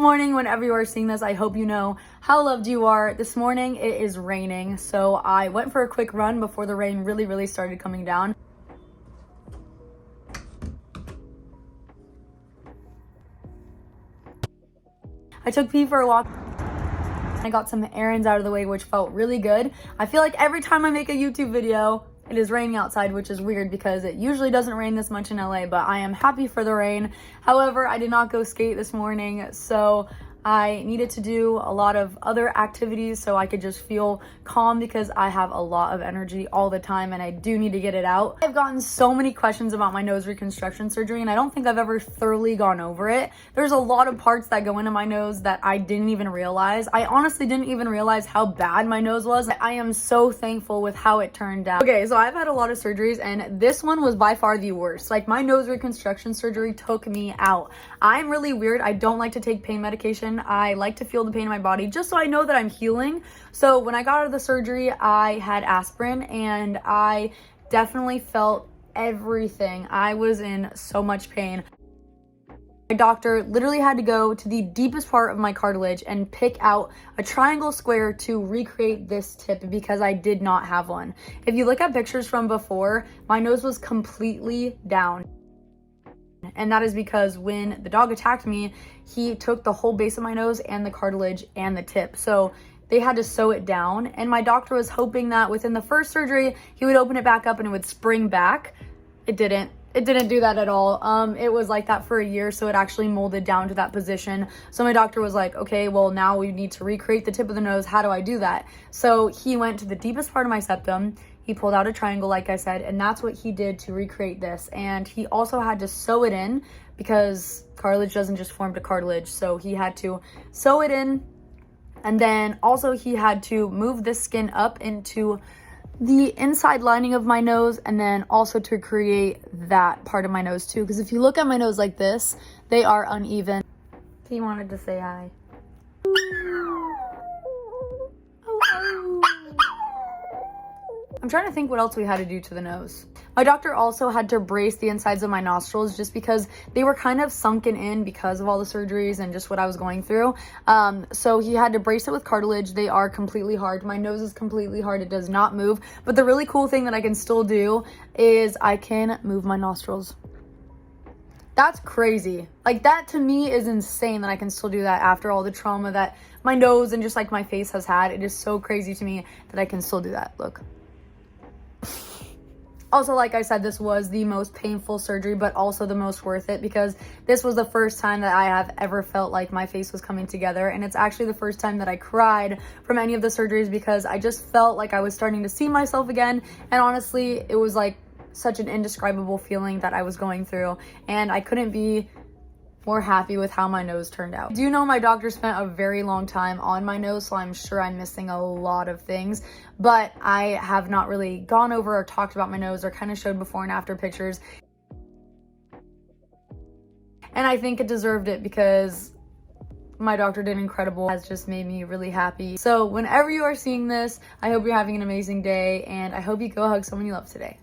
morning, whenever you are seeing this, I hope you know how loved you are. This morning it is raining, so I went for a quick run before the rain really started coming down. I took P for a walk. I got some errands out of the way, which felt really good. I feel like every time I make a YouTube video, it is raining outside, which is weird because it usually doesn't rain this much in LA, but I am happy for the rain. However, I did not go skate this morning, so I needed to do a lot of other activities so I could just feel calm because I have a lot of energy all the time and I do need to get it out. I've gotten so many questions about my nose reconstruction surgery and I don't think I've ever thoroughly gone over it. There's a lot of parts that go into my nose that I didn't even realize. I honestly didn't even realize how bad my nose was. I am so thankful with how it turned out. Okay, so I've had a lot of surgeries and this one was by far the worst. Like, my nose reconstruction surgery took me out. I'm really weird. I don't like to take pain medication. I like to feel the pain in my body just so I know that I'm healing. So when I got out of the surgery, I had aspirin and I definitely felt everything. I was in so much pain. My doctor literally had to go to the deepest part of my cartilage and pick out a triangle square to recreate this tip because I did not have one. If you look at pictures from before, my nose was completely down. And that is because when the dog attacked me, he took the whole base of my nose and the cartilage and the tip. So they had to sew it down. And my doctor was hoping that within the first surgery, he would open it back up and it would spring back. It didn't. It didn't do that at all. It was like that for a year, so it actually molded down to that position. So my doctor was like, okay, well, now we need to recreate the tip of the nose. How do I do that? So he went to the deepest part of my septum. He pulled out a triangle, like I said, and that's what he did to recreate this. And he also had to sew it in because cartilage doesn't just form to cartilage. So he had to sew it in. And then also he had to move this skin up into the inside lining of my nose and then also to create that part of my nose too. Because if you look at my nose like this, they are uneven. He wanted to say hi. I'm trying to think what else we had to do to the nose. My doctor also had to brace the insides of my nostrils just because they were kind of sunken in because of all the surgeries and just what I was going through. So he had to brace it with cartilage. They are completely hard. My nose is completely hard. It does not move. But the really cool thing that I can still do is I can move my nostrils. That's crazy. Like, that to me is insane that I can still do that after all the trauma that my nose and just like my face has had. It is so crazy to me that I can still do that. Look. Also, like I said, this was the most painful surgery, but also the most worth it because this was the first time that I have ever felt like my face was coming together. And it's actually the first time that I cried from any of the surgeries because I just felt like I was starting to see myself again. And honestly, it was like such an indescribable feeling that I was going through. And I couldn't be more happy with how my nose turned out. I do know my doctor spent a very long time on my nose, so I'm sure I'm missing a lot of things, but I have not really gone over or talked about my nose or kind of showed before and after pictures. And I think it deserved it because my doctor did incredible. It has just made me really happy. So whenever you are seeing this, I hope you're having an amazing day and I hope you go hug someone you love today.